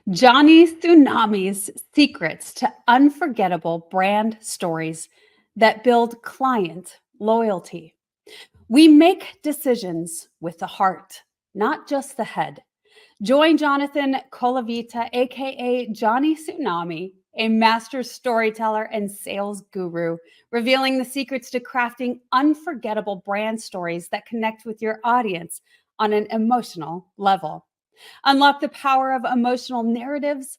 Jonny Tsunami's secrets to unforgettable brand stories that build client loyalty. We make decisions with the heart, not just the head. Join Jonathan Colavita, aka Jonny Tsunami, a master storyteller and sales guru, revealing the secrets to crafting unforgettable brand stories that connect with your audience on an emotional level. Unlock the power of emotional narratives,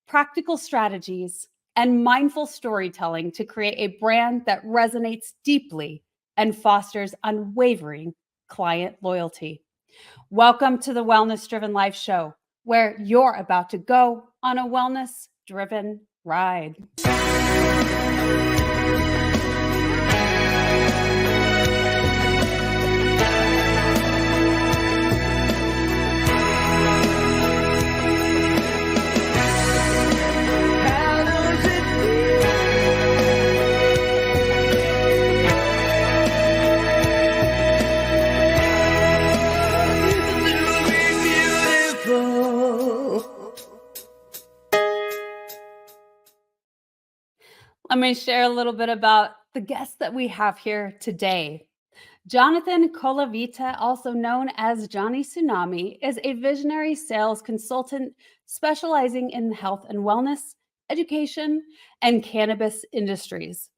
practical strategies, and mindful storytelling to create a brand that resonates deeply and fosters unwavering client loyalty. Welcome to the Wellness Driven Life Show, where you're about to go on a wellness driven ride. Let me share a little bit about the guest that we have here today. Jonathan Colavita, also known as Jonny Tsunami, is a visionary sales consultant specializing in health and wellness, education, and cannabis industries.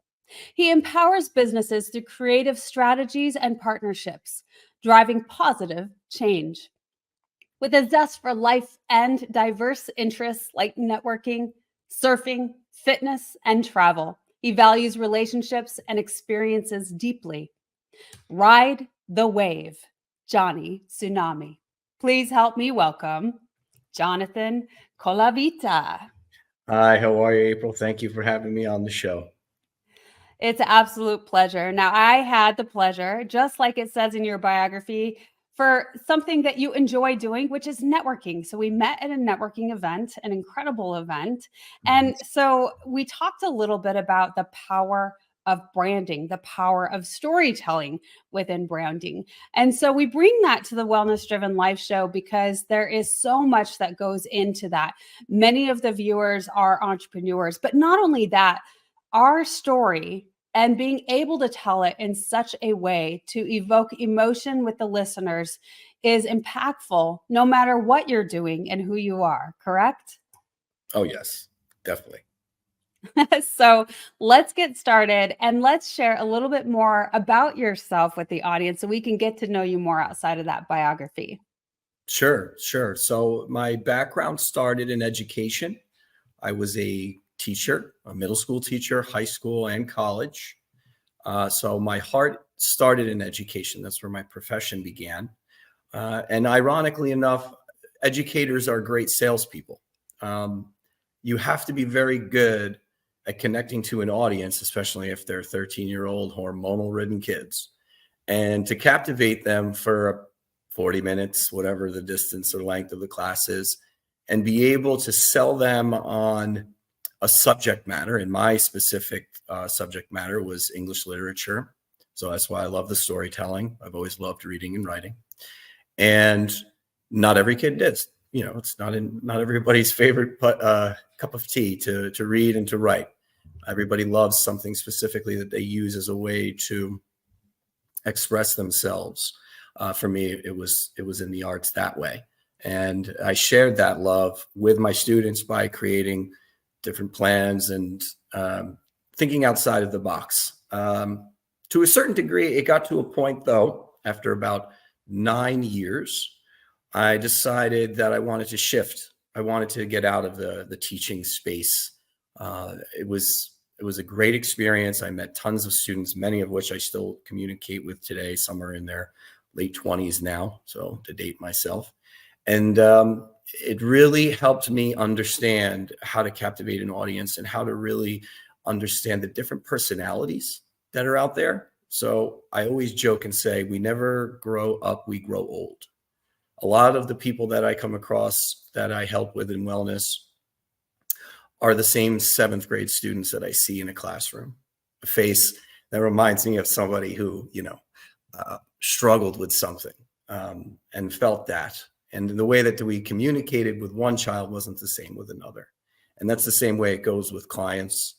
He empowers businesses through creative strategies and partnerships, driving positive change. With a zest for life and diverse interests like networking, surfing, fitness, and travel, he values relationships and experiences deeply. Ride the wave, Jonny Tsunami. Please help me welcome Jonathan Colavita. Hi, how are you, April? Thank you for having me on the show. It's an absolute pleasure. Now, I had the pleasure, just like it says in your biography, for something that you enjoy doing, which is networking. So we met at a networking event, an incredible event. And so we talked a little bit about the power of branding, the power of storytelling within branding. And so we bring that to the Wellness Driven Life Show because there is so much that goes into that. Many of the viewers are entrepreneurs, but not only that, our story and being able to tell it in such a way to evoke emotion with the listeners is impactful no matter what you're doing and who you are, correct? Oh, yes, definitely. So let's get started and let's share a little bit more about yourself with the audience so we can get to know you more outside of that biography. Sure. So my background started in education. I was a teacher, a middle school teacher, high school, and college. So my heart started in education. That's where my profession began. And ironically enough, educators are great salespeople. You have to be very good at connecting to an audience, especially if they're 13-year-old hormonal-ridden kids, and to captivate them for 40 minutes, whatever the distance or length of the class is, and be able to sell them on a subject matter. And my specific subject matter was English literature. So that's why I love the storytelling. I've always loved reading and writing. And not every kid did. You know, it's not everybody's favorite cup of tea to read and to write. Everybody loves something specifically that they use as a way to express themselves. For me, it was in the arts that way. And I shared that love with my students by creating different plans and thinking outside of the box. To a certain degree, it got to a point, though, after about 9 years, I decided that I wanted to shift. I wanted to get out of the teaching space. It was a great experience. I met tons of students, many of which I still communicate with today. Some are in their late 20s now, so to date myself. And it really helped me understand how to captivate an audience and how to really understand the different personalities that are out there. So I always joke and say, we never grow up, we grow old. A lot of the people that I come across that I help with in wellness are the same 7th grade students that I see in a classroom. A face that reminds me of somebody who, struggled with something and felt that And the way that we communicated with one child wasn't the same with another. And that's the same way it goes with clients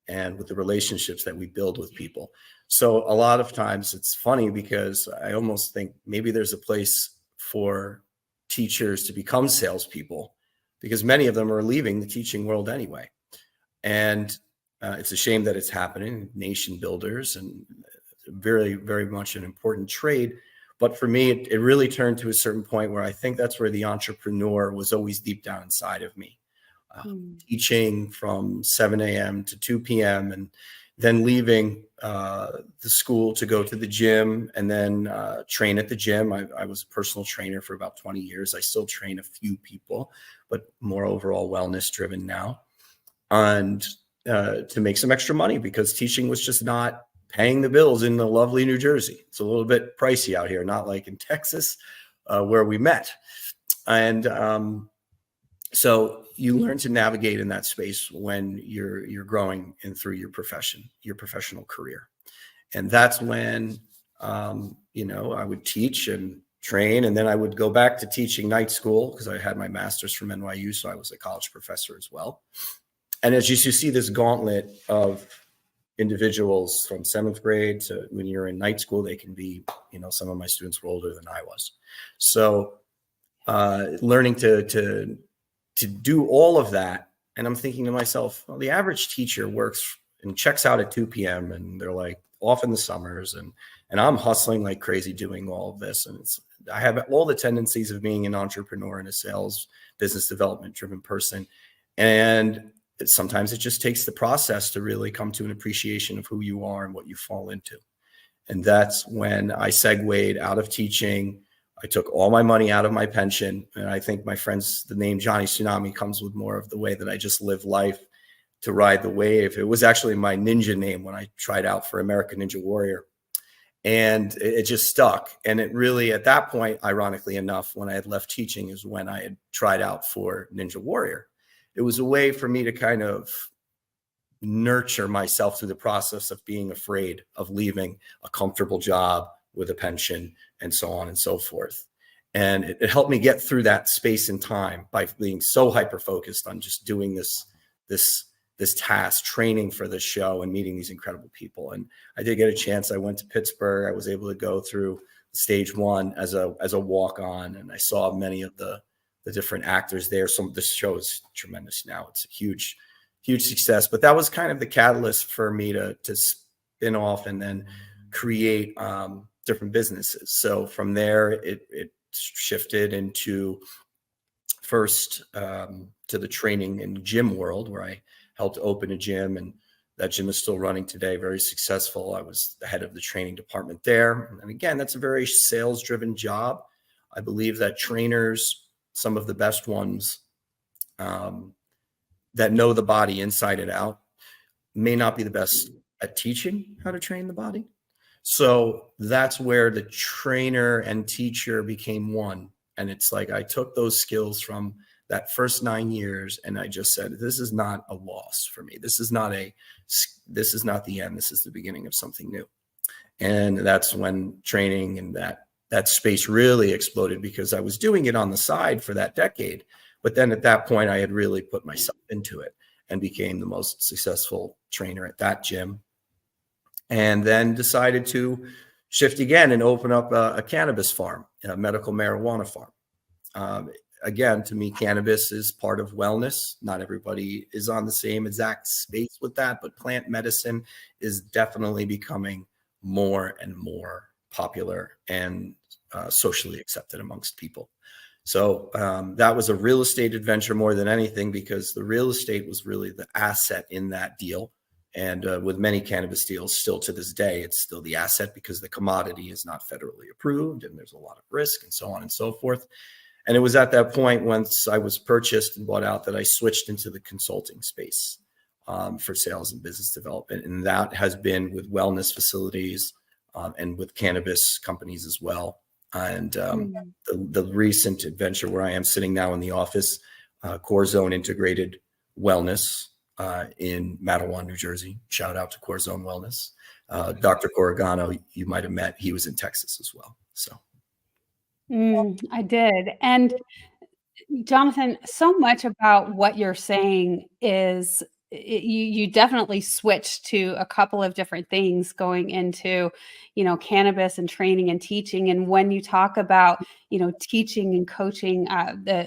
and with the relationships that we build with people. So a lot of times it's funny because I almost think maybe there's a place for teachers to become salespeople, because many of them are leaving the teaching world anyway. And it's a shame that it's happening, nation builders, and very, very much an important trade. But for me, it really turned to a certain point where I think that's where the entrepreneur was always deep down inside of me. Teaching from 7 a.m. to 2 p.m. and then leaving the school to go to the gym and then train at the gym. I was a personal trainer for about 20 years. I still train a few people, but more overall wellness driven now. And to make some extra money, because teaching was just not paying the bills in the lovely New Jersey. It's a little bit pricey out here, not like in Texas where we met. And so you learn to navigate in that space when you're growing and through your profession, your professional career. And that's when, I would teach and train, and then I would go back to teaching night school because I had my master's from NYU. So I was a college professor as well. And as you see this gauntlet of individuals from 7th grade to when you're in night school, they can be, some of my students were older than I was. So learning to do all of that. And I'm thinking to myself, well, the average teacher works and checks out at 2 p.m. and they're like off in the summers, and I'm hustling like crazy doing all of this. And I have all the tendencies of being an entrepreneur and a sales business development driven person. And sometimes it just takes the process to really come to an appreciation of who you are and what you fall into. And that's when I segued out of teaching. I took all my money out of my pension. And I think my friends, the name Jonny Tsunami comes with more of the way that I just live life to ride the wave. It was actually my ninja name when I tried out for American Ninja Warrior. And it just stuck. And it really, at that point, ironically enough, when I had left teaching is when I had tried out for Ninja Warrior. It was a way for me to kind of nurture myself through the process of being afraid of leaving a comfortable job with a pension and so on and so forth. And it helped me get through that space and time by being so hyper-focused on just doing this task, training for this show and meeting these incredible people. And I did get a chance. I went to Pittsburgh. I was able to go through stage 1 as a walk-on, and I saw many of the different actors there. This show is tremendous now. It's a huge, huge success. But that was kind of the catalyst for me to spin off and then create different businesses. So from there, it shifted into first to the training and gym world, where I helped open a gym, and that gym is still running today, very successful. I was the head of the training department there. And again, that's a very sales-driven job. I believe that trainers, some of the best ones that know the body inside and out, may not be the best at teaching how to train the body. So that's where the trainer and teacher became one. And it's like I took those skills from that first 9 years and I just said, this is not a loss for me. This is not the end. This is the beginning of something new. And that's when training and that space really exploded, because I was doing it on the side for that decade. But then at that point, I had really put myself into it and became the most successful trainer at that gym. And then decided to shift again and open up a cannabis farm, a medical marijuana farm. Again, to me, cannabis is part of wellness. Not everybody is on the same exact space with that, but plant medicine is definitely becoming more and more popular and socially accepted amongst people. So that was a real estate adventure more than anything, because the real estate was really the asset in that deal. And with many cannabis deals, still to this day, it's still the asset, because the commodity is not federally approved and there's a lot of risk and so on and so forth. And it was at that point, once I was purchased and bought out, that I switched into the consulting space for sales and business development. And that has been with wellness facilities and with cannabis companies as well. And the recent adventure where I am sitting now in the office, Core Zone Integrated Wellness in Matawan, New Jersey. Shout out to Core Zone Wellness. Dr. Corrigano, you might have met. He was in Texas as well. So. I did. And Jonathan, so much about what you're saying is you definitely switched to a couple of different things going into, cannabis and training and teaching. And when you talk about, teaching and coaching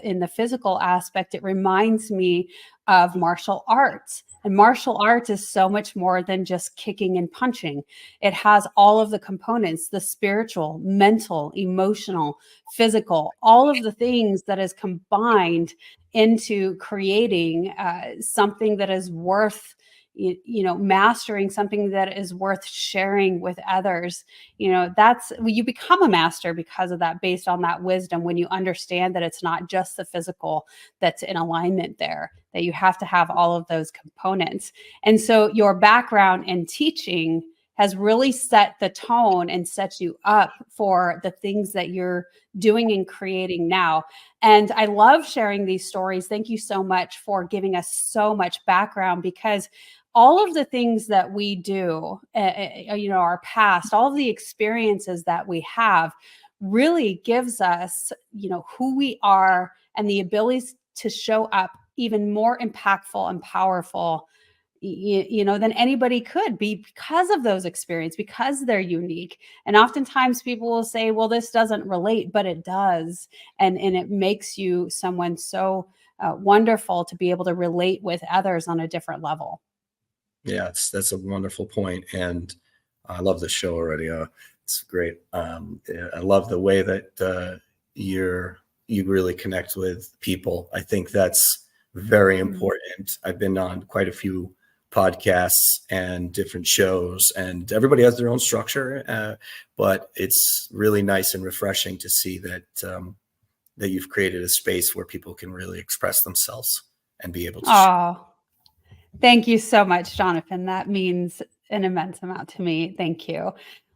in the physical aspect, it reminds me of martial arts. And martial arts is so much more than just kicking and punching. It has all of the components, the spiritual, mental, emotional, physical, all of the things that is combined into creating something that is worth mastering, something that is worth sharing with others. That's, you become a master because of that, based on that wisdom, when you understand that it's not just the physical that's in alignment there, that you have to have all of those components. And so your background in teaching has really set the tone and set you up for the things that you're doing and creating now. And I love sharing these stories. Thank you so much for giving us so much background, because all of the things that we do, our past, all of the experiences that we have really gives us, who we are and the abilities to show up even more impactful and powerful than anybody could be, because of those experiences, because they're unique. And oftentimes people will say, well, this doesn't relate, but it does. And it makes you someone so wonderful to be able to relate with others on a different level. Yeah, that's a wonderful point, and I love the show already. It's great. Yeah, I love the way that you really connect with people. I think that's very important. I've been on quite a few podcasts and different shows, and everybody has their own structure, but it's really nice and refreshing to see that you've created a space where people can really express themselves and be able to share. Oh, thank you so much, Jonathan. That means an immense amount to me. Thank you.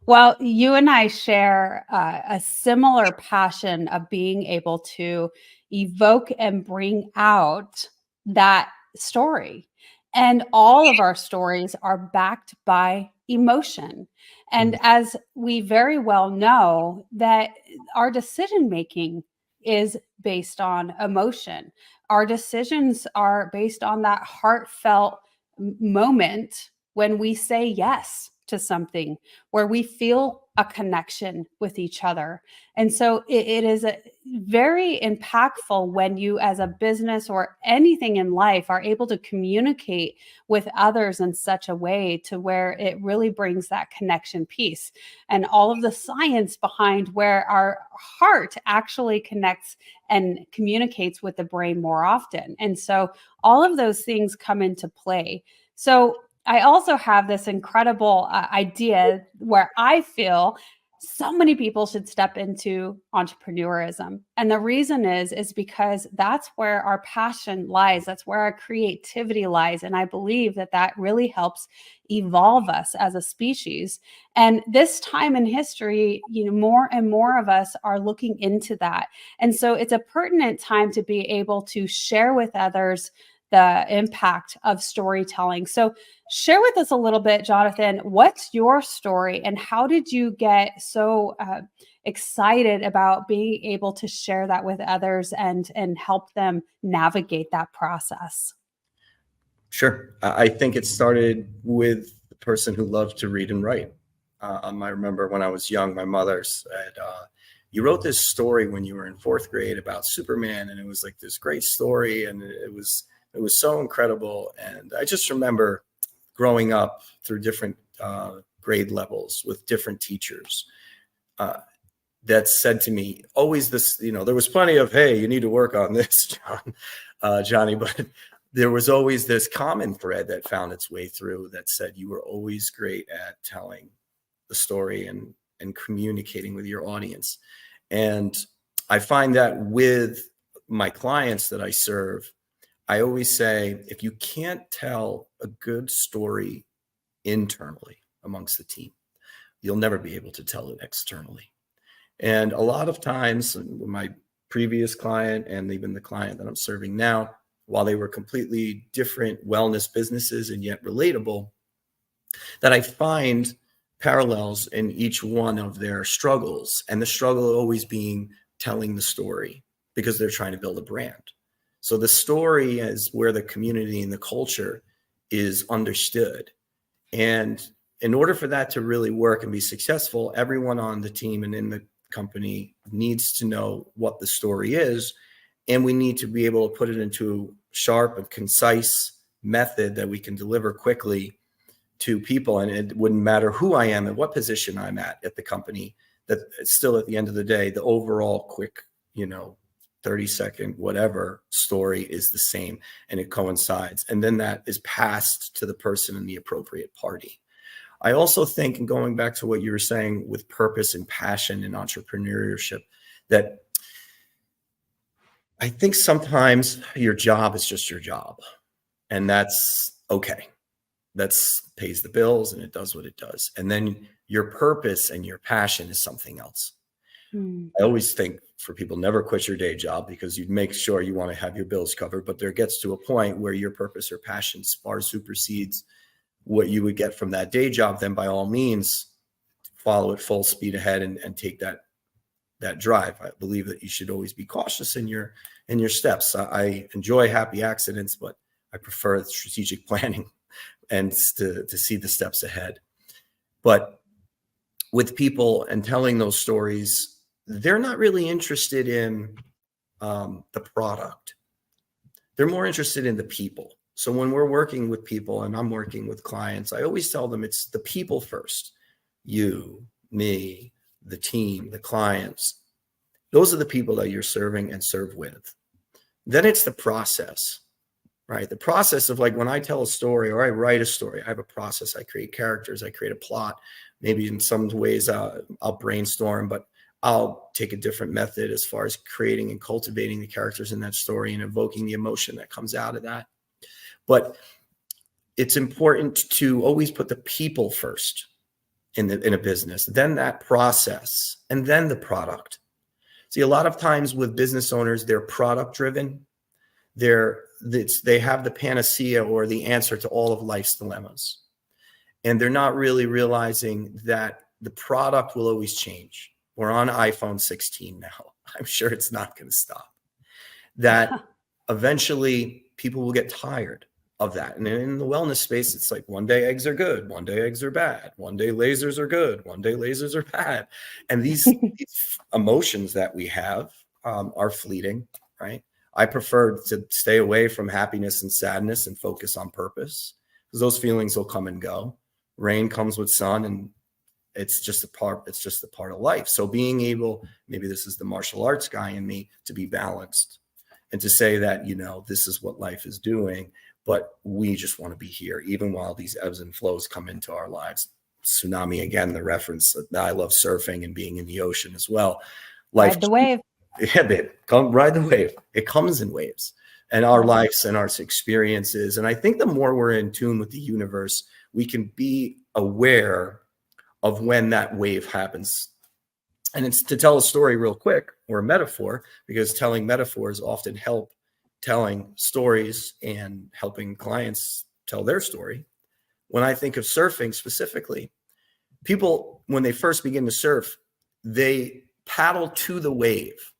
Well, you and I share a similar passion of being able to evoke and bring out that story. And all of our stories are backed by emotion. And as we very well know, that our decision making is based on emotion. Our decisions are based on that heartfelt moment when we say yes to something, where we feel a connection with each other. And so it is very impactful when you, as a business or anything in life, are able to communicate with others in such a way to where it really brings that connection piece, and all of the science behind where our heart actually connects and communicates with the brain more often. And so all of those things come into play. So I also have this incredible idea where I feel so many people should step into entrepreneurism. And the reason is because that's where our passion lies. That's where our creativity lies. And I believe that that really helps evolve us as a species. And this time in history, more and more of us are looking into that. And so it's a pertinent time to be able to share with others the impact of storytelling. So share with us a little bit, Jonathan, what's your story and how did you get so excited about being able to share that with others and help them navigate that process? Sure. I think it started with the person who loved to read and write. I remember when I was young, my mother said, you wrote this story when you were in fourth grade about Superman, and it was like this great story, and it was so incredible. And I just remember growing up through different grade levels with different teachers that said to me, always this, there was plenty of, hey, you need to work on this, Johnny, but there was always this common thread that found its way through that said you were always great at telling the story and communicating with your audience. And I find that with my clients that I serve, I always say, if you can't tell a good story internally amongst the team, you'll never be able to tell it externally. And a lot of times, my previous client and even the client that I'm serving now, while they were completely different wellness businesses and yet relatable, that I find parallels in each one of their struggles, and the struggle always being telling the story because they're trying to build a brand. So the story is where the community and the culture is understood. And in order for that to really work and be successful, everyone on the team and in the company needs to know what the story is. And we need to be able to put it into a sharp and concise method that we can deliver quickly to people. And it wouldn't matter who I am and what position I'm at the company, that still at the end of the day, the overall quick, 30-second, whatever story is the same, and it coincides. And then that is passed to the person in the appropriate party. I also think, and going back to what you were saying with purpose and passion and entrepreneurship, that I think sometimes your job is just your job, and that's okay. That's pays the bills and it does what it does. And then your purpose and your passion is something else. I always think for people, never quit your day job, because you'd make sure you want to have your bills covered, but there gets to a point where your purpose or passion far supersedes what you would get from that day job. Then by all means, follow it full speed ahead and take that drive. I believe that you should always be cautious in your steps. I enjoy happy accidents, but I prefer strategic planning and to see the steps ahead. But with people and telling those stories, they're not really interested in the product. They're more interested in the people. So when we're working with people and I'm working with clients, I always tell them it's the people first. You, me, the team, the clients. Those are the people that you're serving and serve with. Then it's the process, right? The process of, like, when I tell a story or I write a story, I have a process. I create characters, I create a plot. Maybe in some ways I'll brainstorm, but I'll take a different method as far as creating and cultivating the characters in that story and evoking the emotion that comes out of that. But it's important to always put the people first in a business, then that process, and then the product. See, a lot of times with business owners, they're product driven. They have the panacea or the answer to all of life's dilemmas. And they're not really realizing that the product will always change. We're on iPhone 16 now. I'm sure it's not going to stop. That eventually people will get tired of that. And in the wellness space, it's like one day eggs are good, one day eggs are bad, one day lasers are good, one day lasers are bad. And these emotions that we have are fleeting, right? I prefer to stay away from happiness and sadness and focus on purpose, because those feelings will come and go. Rain comes with sun, and it's just a part of life. So being able, maybe this is the martial arts guy in me, to be balanced and to say that, this is what life is doing, but we just want to be here, even while these ebbs and flows come into our lives. Tsunami, again, the reference. I love surfing and being in the ocean as well. Life, ride the wave. Yeah, babe, come ride the wave. It comes in waves, and our lives and our experiences. And I think the more we're in tune with the universe, we can be aware of when that wave happens. And it's to tell a story real quick, or a metaphor, because telling metaphors often help telling stories and helping clients tell their story. When I think of surfing specifically, people, when they first begin to surf, they paddle to the wave.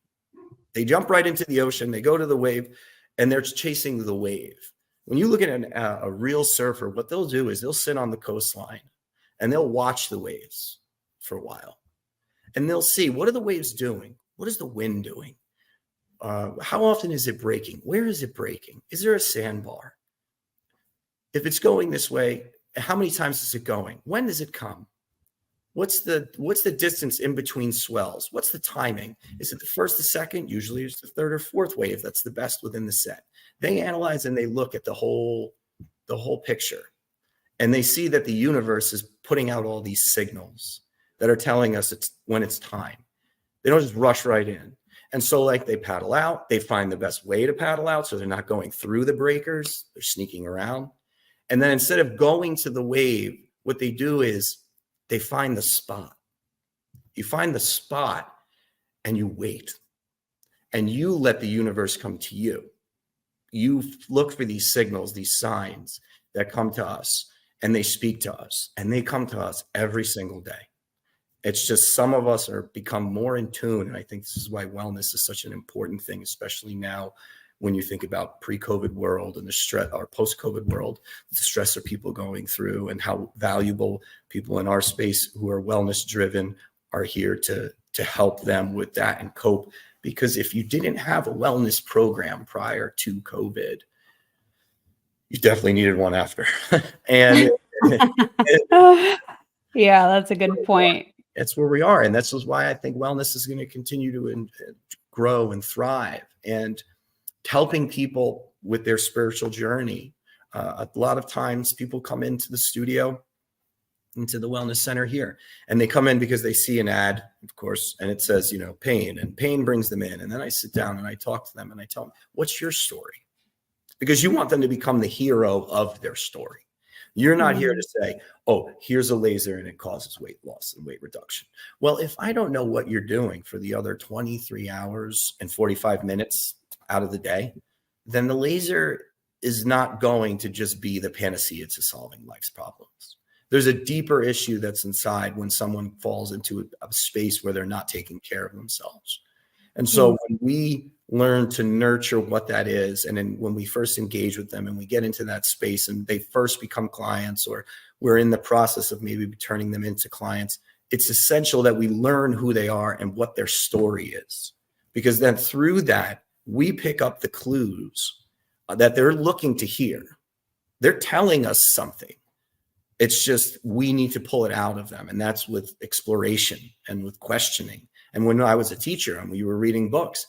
They jump right into the ocean, they go to the wave, and they're chasing the wave. When you look at a real surfer, what they'll do is they'll sit on the coastline and they'll watch the waves for a while. And they'll see, what are the waves doing? What is the wind doing? How often is it breaking? Where is it breaking? Is there a sandbar? If it's going this way, how many times is it going? When does it come? What's the distance in between swells? What's the timing? Is it the first, the second? Usually it's the third or fourth wave that's the best within the set. They analyze and they look at the whole picture. And they see that the universe is putting out all these signals that are telling us when it's time. They don't just rush right in. And so, like, they paddle out, they find the best way to paddle out, so they're not going through the breakers, they're sneaking around. And then instead of going to the wave, what they do is they find the spot. You find the spot and you wait. And you let the universe come to you. You look for these signals, these signs that come to us, and they speak to us, and they come to us every single day. It's just some of us are become more in tune. And I think this is why wellness is such an important thing, especially now when you think about pre-COVID world and the stress, or post-COVID world, the stress of people going through, and how valuable people in our space who are wellness driven are here to help them with that and cope. Because if you didn't have a wellness program prior to COVID, you definitely needed one after. And yeah, that's a good point. it's where we are. And that's why I think wellness is going to continue to grow and thrive, and helping people with their spiritual journey. A lot of times people come into the studio, into the wellness center here, and they come in because they see an ad, of course, and it says, pain, and pain brings them in. And then I sit down and I talk to them and I tell them, what's your story? Because you want them to become the hero of their story. You're not here to say, oh, here's a laser and it causes weight loss and weight reduction. Well, if I don't know what you're doing for the other 23 hours and 45 minutes out of the day, then the laser is not going to just be the panacea to solving life's problems. There's a deeper issue that's inside when someone falls into a space where they're not taking care of themselves. And so when we learn to nurture what that is, and then when we first engage with them and we get into that space and they first become clients, or we're in the process of maybe turning them into clients, it's essential that we learn who they are and what their story is. Because then through that, we pick up the clues that they're looking to hear. They're telling us something. It's just we need to pull it out of them. And that's with exploration and with questioning. And when I was a teacher and we were reading books,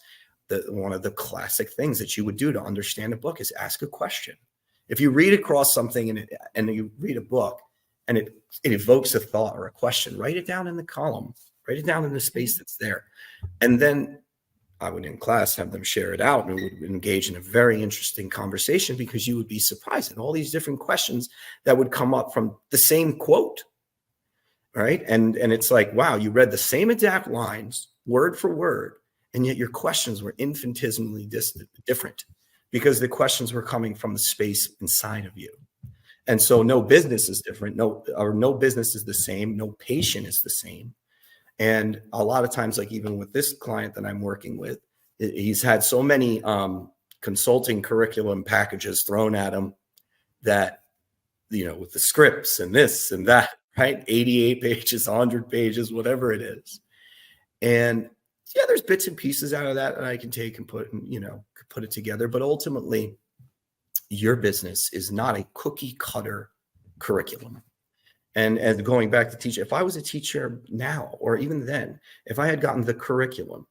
one of the classic things that you would do to understand a book is ask a question. If you read across something and you read a book and it evokes a thought or a question, write it down in the column, write it down in the space that's there. And then I would in class have them share it out, and we would engage in a very interesting conversation, because you would be surprised at all these different questions that would come up from the same quote. Right. And it's like, wow, you read the same exact lines word for word, and yet your questions were infinitesimally different, because the questions were coming from the space inside of you. And so no business is different. No business is the same. No patient is the same. And a lot of times, like even with this client that I'm working with, he's had so many consulting curriculum packages thrown at him that, with the scripts and this and that, right? 88 pages, 100 pages, whatever it is. And yeah, there's bits and pieces out of that I can take and put it together. But ultimately, your business is not a cookie cutter curriculum. And going back to teach, if I was a teacher now, or even then, if I had gotten the curriculum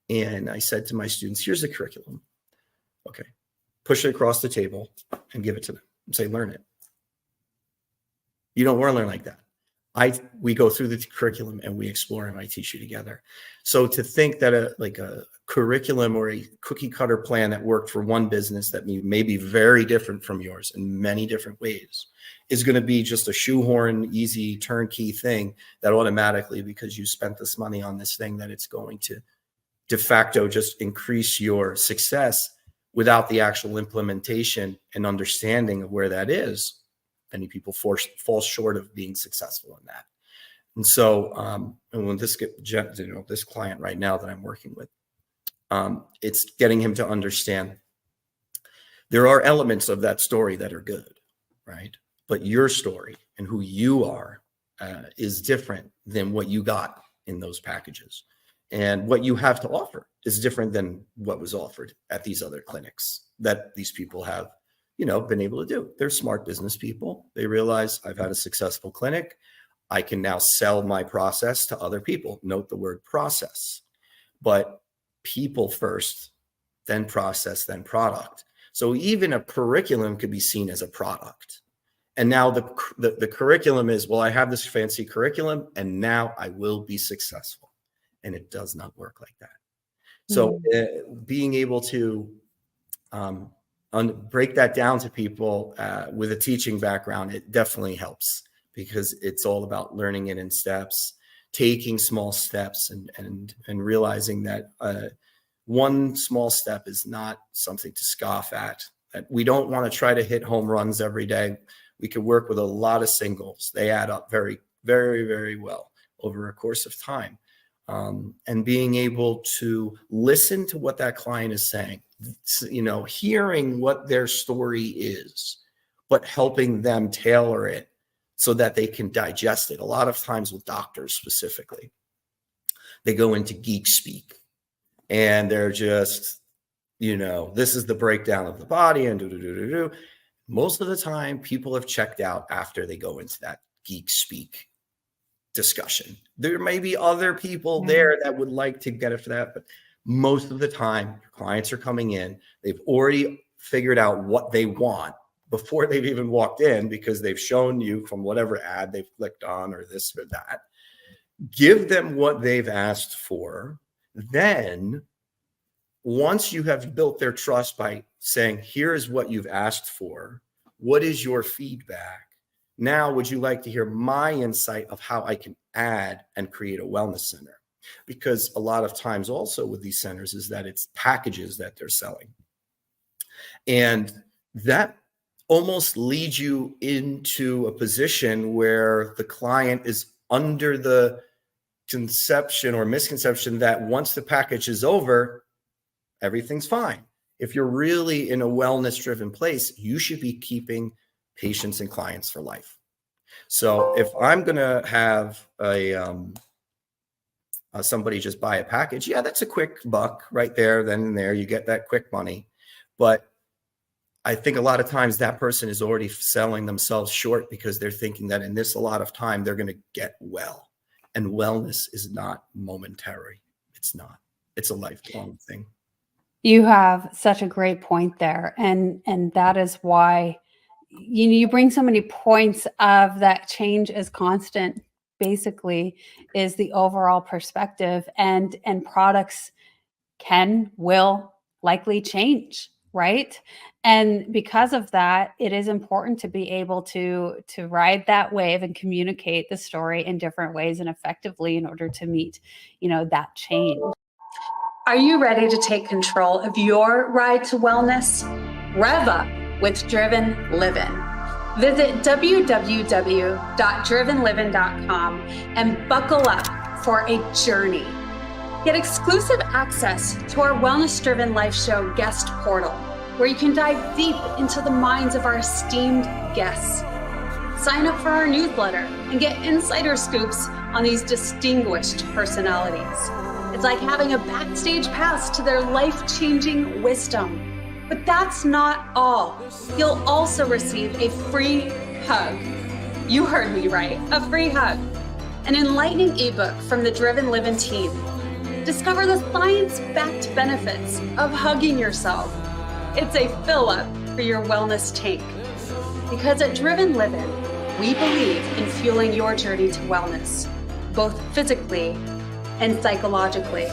and I said to my students, here's the curriculum. Okay, push it across the table and give it to them and say, learn it. You don't want to learn like that. We go through the curriculum and we explore, and I teach you together. So to think that a curriculum or a cookie cutter plan that worked for one business that may be very different from yours in many different ways is going to be just a shoehorn, easy, turnkey thing that automatically, because you spent this money on this thing, that it's going to de facto just increase your success without the actual implementation and understanding of where that is. Many people fall short of being successful in that. And so, and when this client right now that I'm working with, it's getting him to understand there are elements of that story that are good, right? But your story and who you are is different than what you got in those packages. And what you have to offer is different than what was offered at these other clinics that these people have been able to do. They're smart business people. They realize I've had a successful clinic. I can now sell my process to other people. Note the word process, but people first, then process, then product. So even a curriculum could be seen as a product. And now the curriculum is, well, I have this fancy curriculum and now I will be successful. And it does not work like that. So being able to break that down to people with a teaching background, it definitely helps, because it's all about learning it in steps, taking small steps, and realizing that one small step is not something to scoff at. That we don't want to try to hit home runs every day. We could work with a lot of singles. They add up very, very, very well. over a course of time. And being able to listen to what that client is saying, hearing what their story is, but helping them tailor it so that they can digest it. A lot of times with doctors specifically, they go into geek speak and they're just, this is the breakdown of the body and do. Most of the time, people have checked out after they go into that geek speak discussion. There may be other people there that would like to get after that, but most of the time, clients are coming in, they've already figured out what they want before they've even walked in, because they've shown you from whatever ad they've clicked on or this or that. Give them what they've asked for. Then once you have built their trust by saying, here's what you've asked for, what is your feedback? Now, would you like to hear my insight of how I can add and create a wellness center? Because a lot of times also with these centers is that it's packages that they're selling. And that almost leads you into a position where the client is under the conception or misconception that once the package is over, everything's fine. If you're really in a wellness-driven place, you should be keeping patients and clients for life. So if I'm going to have somebody just buy a package, yeah, that's a quick buck right there, then and there, you get that quick money. But I think a lot of times that person is already selling themselves short because they're thinking that in this a lot of time, they're going to get well. And wellness is not momentary. It's not. It's a lifelong thing. You have such a great point there. And that is why you bring so many points of that change is constant, basically, is the overall perspective, and products will likely change, right? And because of that, it is important to be able to ride that wave and communicate the story in different ways and effectively in order to meet, that change. Are you ready to take control of your ride to wellness? Rev up with Driven Living. Visit www.drivenliving.com and buckle up for a journey. Get exclusive access to our Wellness Driven Life Show guest portal, where you can dive deep into the minds of our esteemed guests. Sign up for our newsletter and get insider scoops on these distinguished personalities. It's like having a backstage pass to their life-changing wisdom. But that's not all. You'll also receive a free hug. You heard me right, a free hug. An enlightening ebook from the Driven Living team. Discover the science-backed benefits of hugging yourself. It's a fill-up for your wellness tank. Because at Driven Living, we believe in fueling your journey to wellness, both physically and psychologically.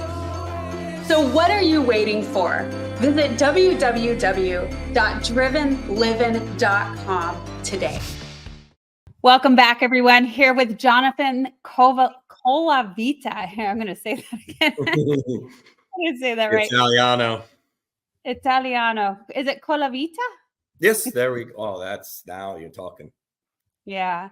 So what are you waiting for? Visit www.drivenliving.com today. Welcome back, everyone. Here with Jonathan Colavita. I'm going to say that again. I'm going to say that right. Italiano. Is it Colavita? Yes, there we go. Oh, now you're talking. Yeah.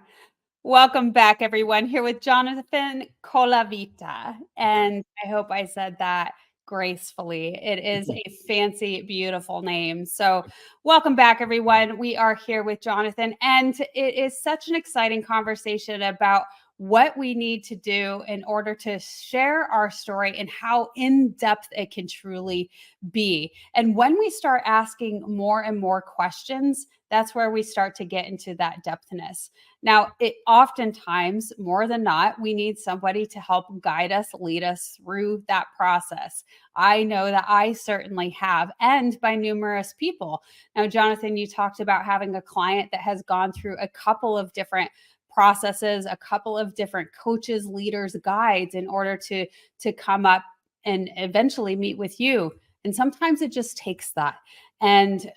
Welcome back, everyone. Here with Jonathan Colavita. And I hope I said that gracefully. It is a fancy, beautiful name. So welcome back, everyone. We are here with Jonathan, and it is such an exciting conversation about what we need to do in order to share our story and how in-depth it can truly be. And when we start asking more and more questions, that's where we start to get into that depthness. Now, it oftentimes, more than not, we need somebody to help guide us, lead us through that process. I know that I certainly have, and by numerous people. Now, Jonathan, you talked about having a client that has gone through a couple of different processes, a couple of different coaches, leaders, guides in order to come up and eventually meet with you. And sometimes it just takes that. And,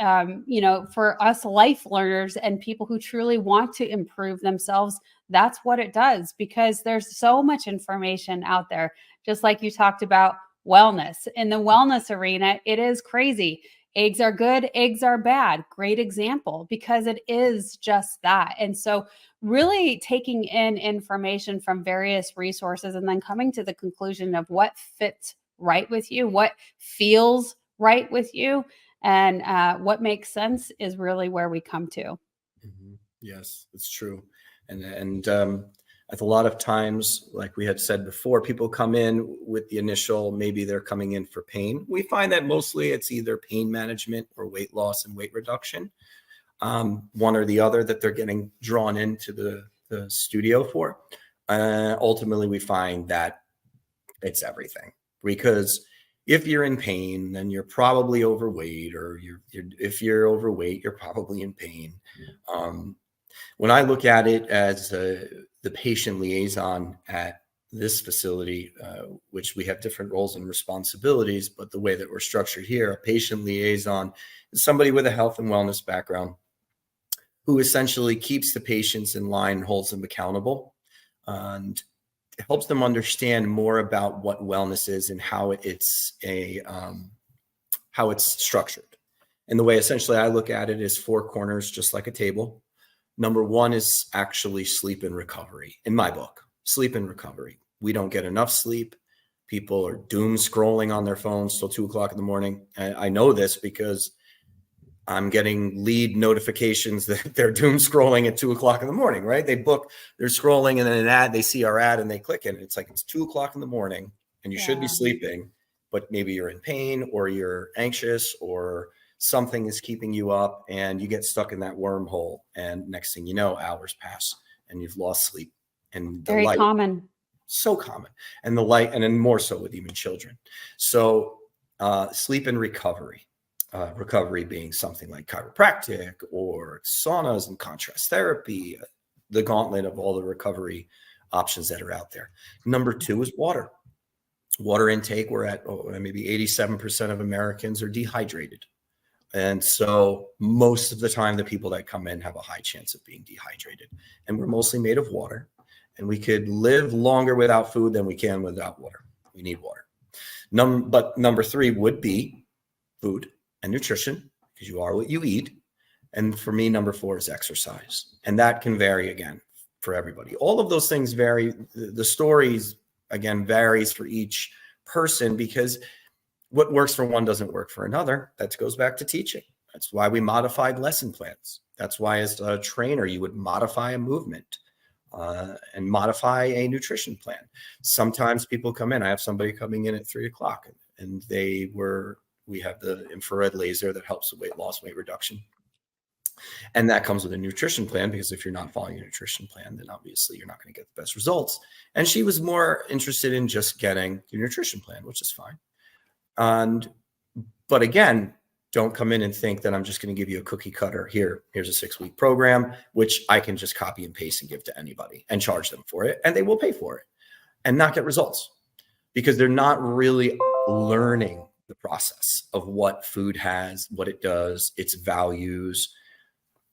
for us life learners and people who truly want to improve themselves, that's what it does, because there's so much information out there. Just like you talked about wellness. In the wellness arena, it is crazy. Eggs are good, eggs are bad. Great example, because it is just that. And so really taking in information from various resources and then coming to the conclusion of what fits right with you, what feels right with you, and what makes sense is really where we come to. Yes, it's true. And at a lot of times, like we had said before, people come in with the initial, maybe they're coming in for pain. We find that mostly it's either pain management or weight loss and weight reduction, one or the other that they're getting drawn into the studio for. Ultimately, we find that it's everything, because if you're in pain, then you're probably overweight, or if you're overweight, you're probably in pain. When I look at it as the patient liaison at this facility, which we have different roles and responsibilities, but the way that we're structured here, a patient liaison is somebody with a health and wellness background who essentially keeps the patients in line and holds them accountable, and helps them understand more about what wellness is and how it's structured. And the way essentially I look at it is 4 corners, just like a table. Number 1 is actually sleep and recovery. In my book, sleep and recovery. We don't get enough sleep. People are doom scrolling on their phones till 2:00 in the morning. I know this because I'm getting lead notifications that they're doom scrolling at 2:00 in the morning, right? They're scrolling, and then they see our ad and they click it. It's like, it's 2:00 in the morning and you should be sleeping, but maybe you're in pain or you're anxious or something is keeping you up, and you get stuck in that wormhole. And next thing you know, hours pass and you've lost sleep. And the Very light, common. so common. And the light, and then more so with even children. So sleep and recovery. Recovery being something like chiropractic or saunas and contrast therapy, the gauntlet of all the recovery options that are out there. Number 2 is water. Water intake. We're at maybe 87% of Americans are dehydrated. And so most of the time, the people that come in have a high chance of being dehydrated. And we're mostly made of water. And we could live longer without food than we can without water. We need water. But number 3 would be food and nutrition, because you are what you eat. And for me, number 4 is exercise. And that can vary again for everybody. All of those things vary. The stories, again, varies for each person, because what works for one doesn't work for another. That goes back to teaching. That's why we modified lesson plans. That's why as a trainer, you would modify a movement and modify a nutrition plan. Sometimes people come in. I have somebody coming in at 3:00 and we have the infrared laser that helps with weight loss, weight reduction. And that comes with a nutrition plan, because if you're not following a nutrition plan, then obviously you're not going to get the best results. And she was more interested in just getting your nutrition plan, which is fine. But again, don't come in and think that I'm just going to give you a cookie cutter. Here's a 6-week program, which I can just copy and paste and give to anybody and charge them for it. And they will pay for it and not get results, because they're not really learning the process of what food has, what it does, its values,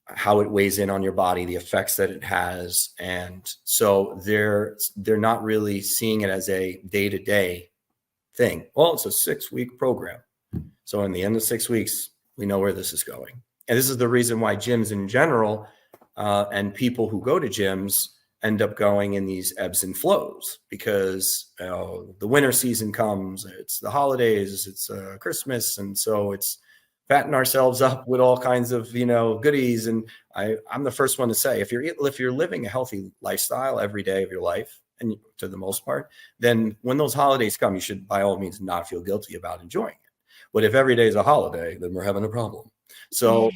how it weighs in on your body, the effects that it has. And so they're not really seeing it as a day-to-day thing. Well, it's a 6-week program. So in the end of 6 weeks, we know where this is going. And this is the reason why gyms in general and people who go to gyms end up going in these ebbs and flows, because the winter season comes, it's the holidays, it's Christmas. And so it's fatten ourselves up with all kinds of, goodies. And I'm the first one to say, if you're living a healthy lifestyle every day of your life, and to the most part, then when those holidays come, you should by all means not feel guilty about enjoying it. But if every day is a holiday, then we're having a problem. So,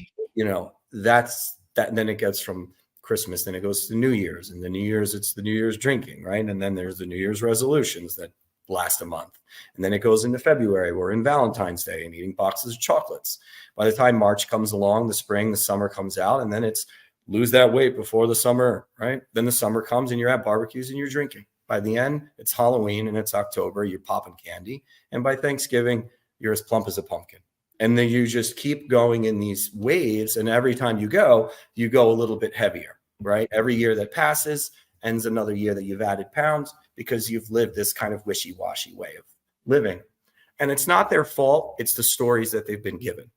that's that. Then it gets from Christmas, then it goes to New Year's, and the New Year's, it's the New Year's drinking, right? And then there's the New Year's resolutions that last a month. And then it goes into February. We're in Valentine's Day and eating boxes of chocolates. By the time March comes along, the spring, the summer comes out, and then it's lose that weight before the summer, right? Then the summer comes and you're at barbecues and you're drinking. By the end, it's Halloween and it's October, you're popping candy. And by Thanksgiving, you're as plump as a pumpkin. And then you just keep going in these waves. And every time you go a little bit heavier, right? Every year that passes ends another year that you've added pounds, because you've lived this kind of wishy-washy way of living. And it's not their fault. It's the stories that they've been given.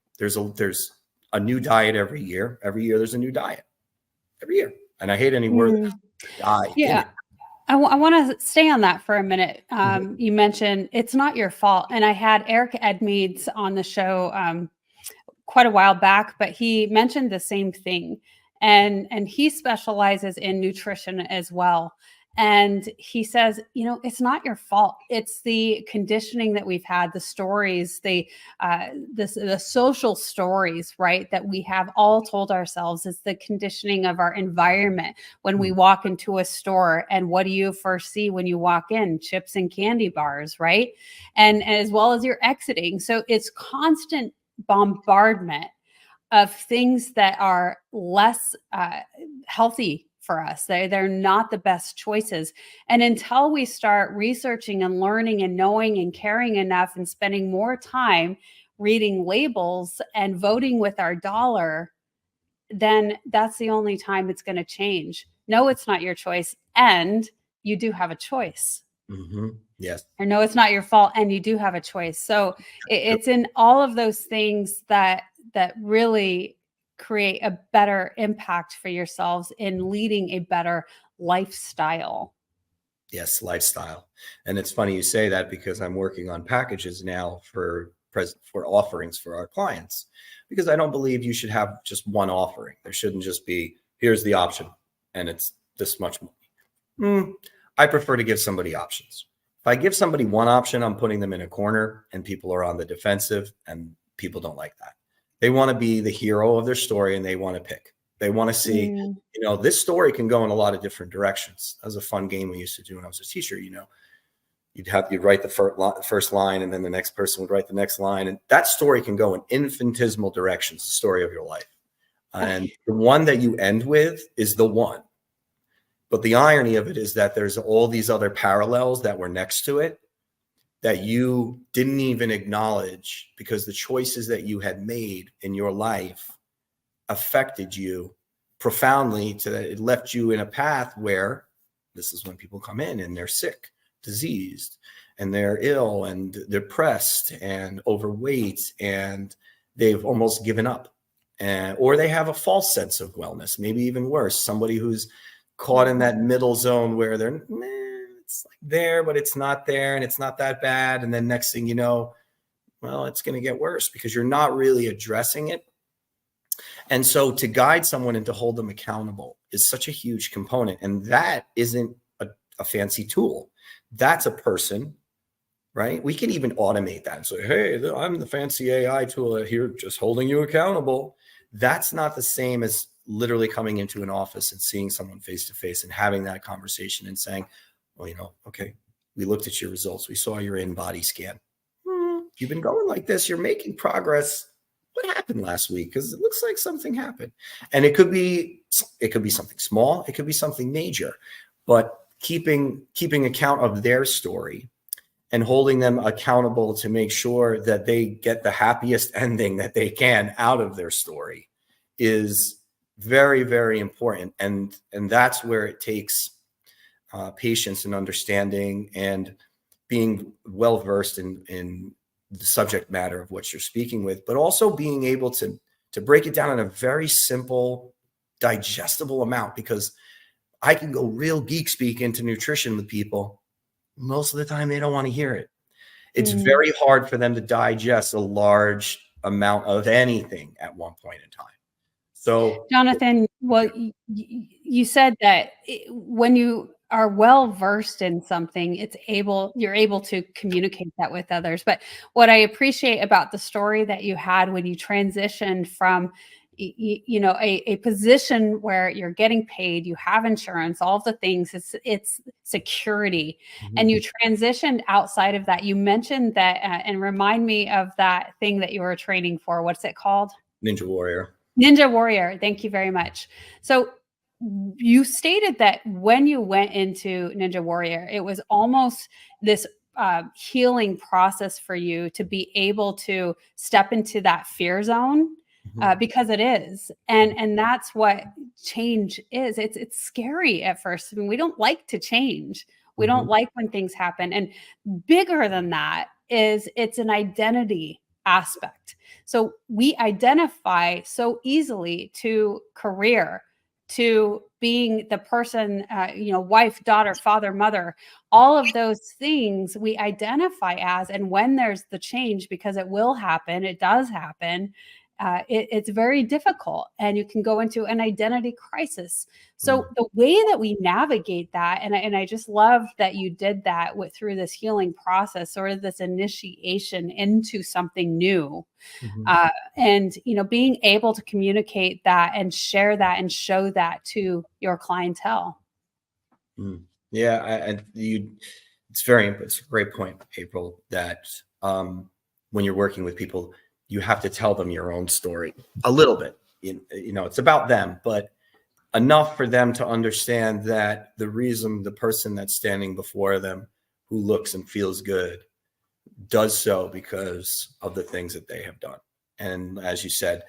There's a new diet every year. Every year there's a new diet. Every year. And I hate any word die in Yeah. it. I want to stay on that for a minute. Mhm. You mentioned it's not your fault. And I had Eric Edmeades on the show quite a while back, but he mentioned the same thing. And he specializes in nutrition as well. And he says, it's not your fault. It's the conditioning that we've had, the stories, the social stories, right? That we have all told ourselves. It's the conditioning of our environment. When we walk into a store, and what do you first see when you walk in? Chips and candy bars, right? And as well as you're exiting. So it's constant bombardment of things that are less healthy for us. They're not the best choices. And until we start researching and learning and knowing and caring enough and spending more time reading labels and voting with our dollar, then that's the only time it's going to change. No, it's not your choice. And you do have a choice. Yes. Or no, it's not your fault, and you do have a choice. So it's in all of those things that really create a better impact for yourselves in leading a better lifestyle. Yes, lifestyle. And it's funny you say that, because I'm working on packages now for offerings for our clients, because I don't believe you should have just one offering. There shouldn't just be, here's the option and it's this much money. I prefer to give somebody options. If I give somebody one option, I'm putting them in a corner, and people are on the defensive, and people don't like that. They want to be the hero of their story, and they want to pick. They want to see, this story can go in a lot of different directions. That was a fun game we used to do when I was a teacher. You'd write the first line, and then the next person would write the next line. And that story can go in infinitesimal directions, the story of your life. And the one that you end with is the one. But the irony of it is that there's all these other parallels that were next to it that you didn't even acknowledge, because the choices that you had made in your life affected you profoundly, to that it left you in a path where this is when people come in and they're sick, diseased, and they're ill and depressed and overweight, and they've almost given up, or they have a false sense of wellness. Maybe even worse, somebody who's caught in that middle zone where they're, it's like there, but it's not there, and it's not that bad. And then next thing you know, well, it's going to get worse because you're not really addressing it. And so to guide someone and to hold them accountable is such a huge component. And that isn't a fancy tool. That's a person, right? We can even automate that and say, hey, I'm the fancy AI tool here, just holding you accountable. That's not the same as literally coming into an office and seeing someone face to face and having that conversation and saying, well, okay, we looked at your results. We saw your in-body scan. You've been going like this. You're making progress. What happened last week? Because it looks like something happened. And it could be something small. It could be something major. But keeping account of their story and holding them accountable to make sure that they get the happiest ending that they can out of their story is very, very important. And that's where it takes patience and understanding and being well-versed in the subject matter of what you're speaking with, but also being able to break it down in a very simple, digestible amount, because I can go real geek speak into nutrition with people. Most of the time, they don't want to hear it. It's very hard for them to digest a large amount of anything at one point in time. So, Jonathan, well, you said that when you are well versed in something, you're able to communicate that with others. But what I appreciate about the story that you had when you transitioned from a position where you're getting paid, you have insurance, all the things, it's security, and you transitioned outside of that. You mentioned that, and remind me of that thing that you were training for. What's it called? Ninja Warrior. Ninja Warrior. Thank you very much. So you stated that when you went into Ninja Warrior, it was almost this healing process for you to be able to step into that fear zone, because it is. And that's what change is. It's scary at first. I mean, we don't like to change. We don't like when things happen. And bigger than that is it's an identity aspect. So we identify so easily to career, to being the person, wife, daughter, father, mother, all of those things we identify as. And when there's the change, because it will happen, it does happen, it's very difficult, and you can go into an identity crisis. So the way that we navigate that, and I just love that you did that through this healing process, sort of this initiation into something new, and being able to communicate that and share that and show that to your clientele. Yeah, it's a great point, April, that when you're working with people, you have to tell them your own story a little bit. It's about them, but enough for them to understand that the person that's standing before them, who looks and feels good, does so because of the things that they have done. And as you said,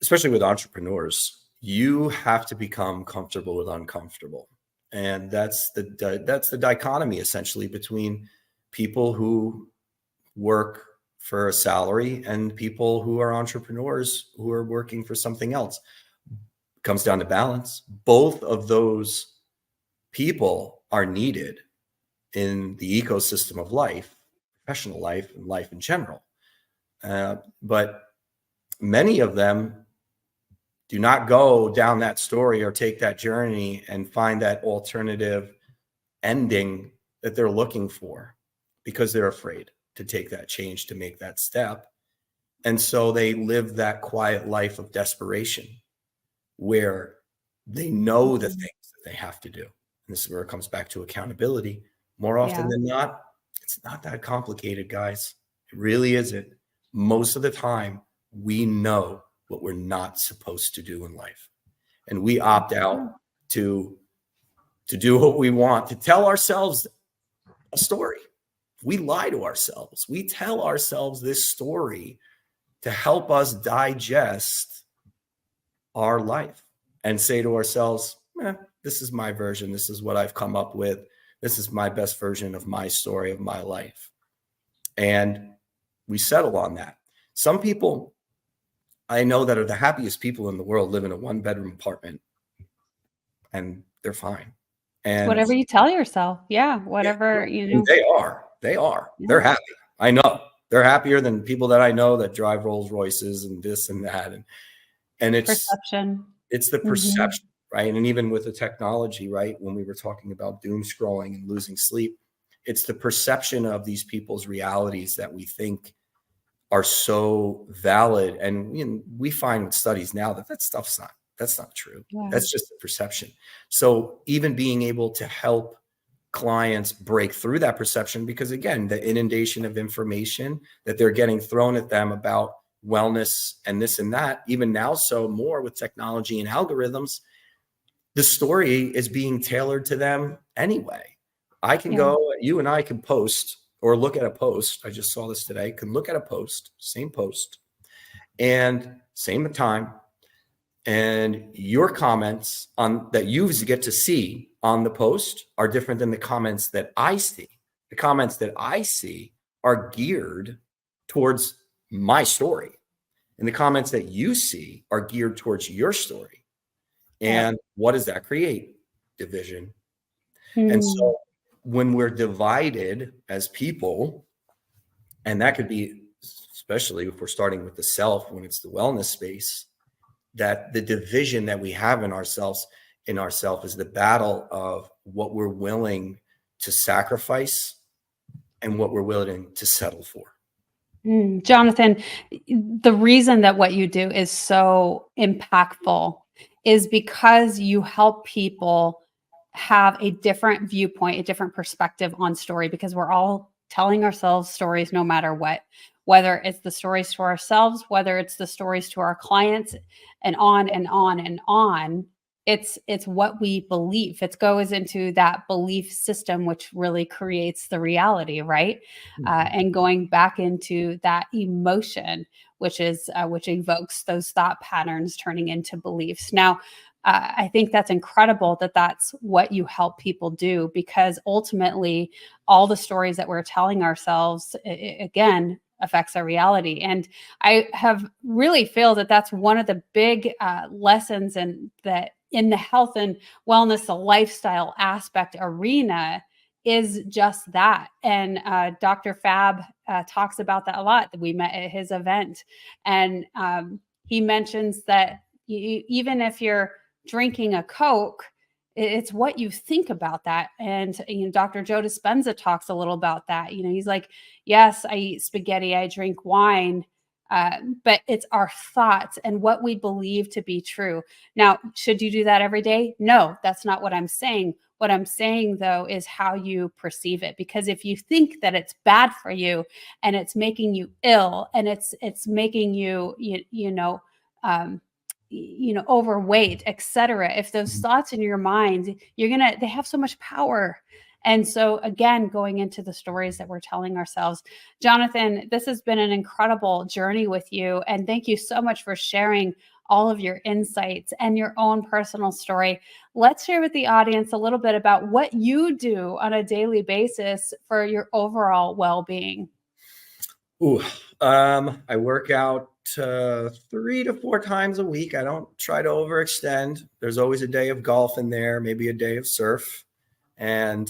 especially with entrepreneurs, you have to become comfortable with uncomfortable. And that's the dichotomy, essentially, between people who work for a salary and people who are entrepreneurs who are working for something else. It comes down to balance. Both of those people are needed in the ecosystem of life, professional life, and life in general. But many of them do not go down that story or take that journey and find that alternative ending that they're looking for, because they're afraid to take that change, to make that step. And so they live that quiet life of desperation where they know the things that they have to do. And this is where it comes back to accountability. More often than not, it's not that complicated, guys. It really isn't. Most of the time, we know what we're not supposed to do in life. And we opt out to do what we want, to tell ourselves a story. We lie to ourselves. We tell ourselves this story to help us digest our life and say to ourselves, this is my version. This is what I've come up with. This is my best version of my story, of my life. And we settle on that. Some people I know that are the happiest people in the world live in a 1-bedroom apartment and they're fine. And Whatever you tell yourself. Yeah. Whatever, They are. Yeah. They're happy. I know. They're happier than people that I know that drive Rolls Royces and this and that. And it's perception. It's the perception, right? And even with the technology, right? When we were talking about doom scrolling and losing sleep, it's the perception of these people's realities that we think are so valid. And we find with studies now that that's not true. Yeah. That's just a perception. So even being able to help clients break through that perception, because again, the inundation of information that they're getting thrown at them about wellness and this and that, even now, so more with technology and algorithms, the story is being tailored to them anyway. I can go, you and I can post or look at a post. I just saw this today, can look at a post, same post and same time. And your comments on that you get to see on the post are different than the comments that I see. The comments that I see are geared towards my story. And the comments that you see are geared towards your story. And what does that create? Division. And so when we're divided as people, and that could be, especially if we're starting with the self, when it's the wellness space, that the division that we have in ourselves is the battle of what we're willing to sacrifice and what we're willing to settle for. Jonathan, the reason that what you do is so impactful is because you help people have a different viewpoint, a different perspective on story, because we're all telling ourselves stories no matter what, whether it's the stories to ourselves, whether it's the stories to our clients, and on and on and on. It's what we believe. It goes into that belief system, which really creates the reality, right? And going back into that emotion, which evokes those thought patterns turning into beliefs. Now, I think that's incredible that that's what you help people do, because ultimately all the stories that we're telling ourselves, again, affects our reality. And I have really feel that that's one of the big lessons in the health and wellness, the lifestyle aspect arena, is just that. And Dr. Fab talks about that a lot. We met at his event, and he mentions that even if you're drinking a Coke, it's what you think about that. And, Dr. Joe Dispenza talks a little about that. He's like, yes, I eat spaghetti, I drink wine, but it's our thoughts and what we believe to be true. Now, should you do that every day? No, that's not what I'm saying. What I'm saying, though, is how you perceive it. Because if you think that it's bad for you and it's making you ill and it's making you, overweight, etc. If those thoughts in your mind, they have so much power. And so again, going into the stories that we're telling ourselves, Jonathan, this has been an incredible journey with you. And thank you so much for sharing all of your insights and your own personal story. Let's share with the audience a little bit about what you do on a daily basis for your overall well-being. I work out 3 to 4 times a week. I don't try to overextend. There's always a day of golf in there, maybe a day of surf. And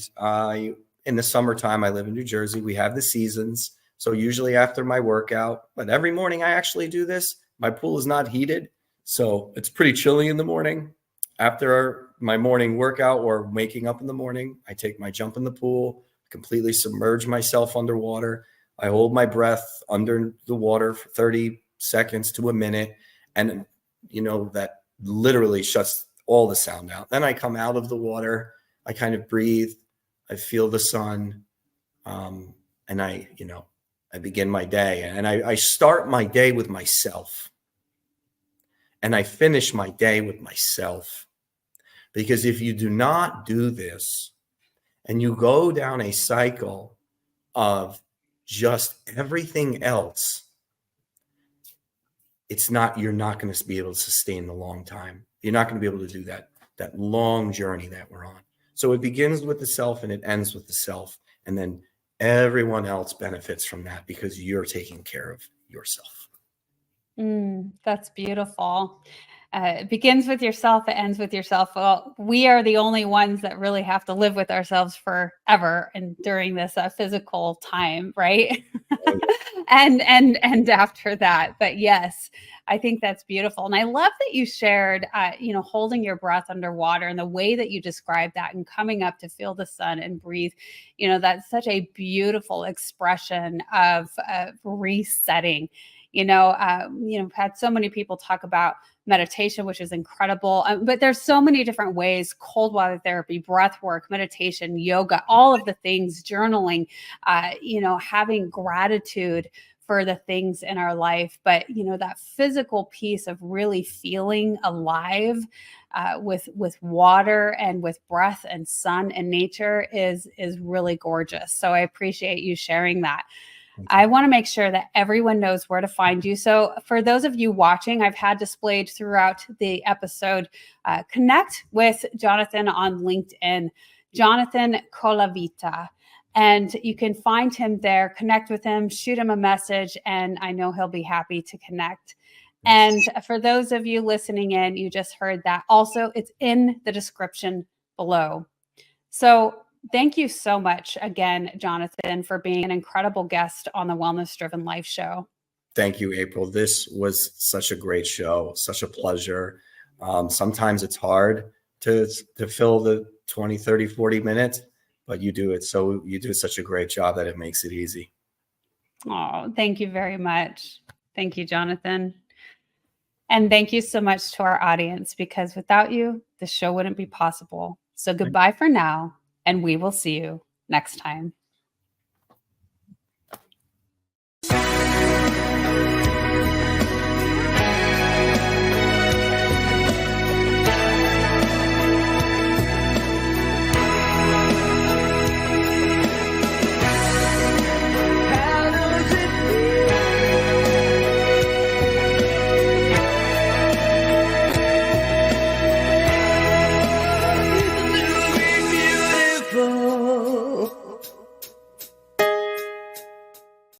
in the summertime, I live in New Jersey. We have the seasons. So usually after my workout, but every morning I actually do this. My pool is not heated, so it's pretty chilly in the morning. After my morning workout or waking up in the morning, I take my jump in the pool, completely submerge myself underwater. I hold my breath under the water for 30 seconds to a minute. And, that literally shuts all the sound out. Then I come out of the water. I kind of breathe. I feel the sun. And I begin my day. And I start my day with myself. And I finish my day with myself. Because if you do not do this and you go down a cycle of just everything else, you're not going to be able to sustain the long time. You're not going to be able to do that long journey that we're on. So it begins with the self and it ends with the self. And then everyone else benefits from that because you're taking care of yourself. That's beautiful. It begins with yourself. It ends with yourself. Well, we are the only ones that really have to live with ourselves forever and during this physical time, right? and after that. But yes, I think that's beautiful. And I love that you shared, holding your breath underwater and the way that you described that and coming up to feel the sun and breathe. That's such a beautiful expression of resetting. I've had so many people talk about meditation, which is incredible. But there's so many different ways: cold water therapy, breath work, meditation, yoga, all of the things, journaling, having gratitude for the things in our life. But, that physical piece of really feeling alive with water and with breath and sun and nature is really gorgeous. So I appreciate you sharing that. I want to make sure that everyone knows where to find you. So for those of you watching, I've had displayed throughout the episode, connect with Jonathan on LinkedIn, Jonathan Colavita. And you can find him there, connect with him, shoot him a message, and I know he'll be happy to connect. And for those of you listening in, you just heard that. Also, it's in the description below. So thank you so much again, Jonathan, for being an incredible guest on the Wellness Driven Life Show. Thank you, April. This was such a great show, such a pleasure. Sometimes it's hard to fill the 20, 30, 40 minutes, but you do it. So you do such a great job that it makes it easy. Oh, thank you very much. Thank you, Jonathan. And thank you so much to our audience, because without you, the show wouldn't be possible. So goodbye for now, and we will see you next time.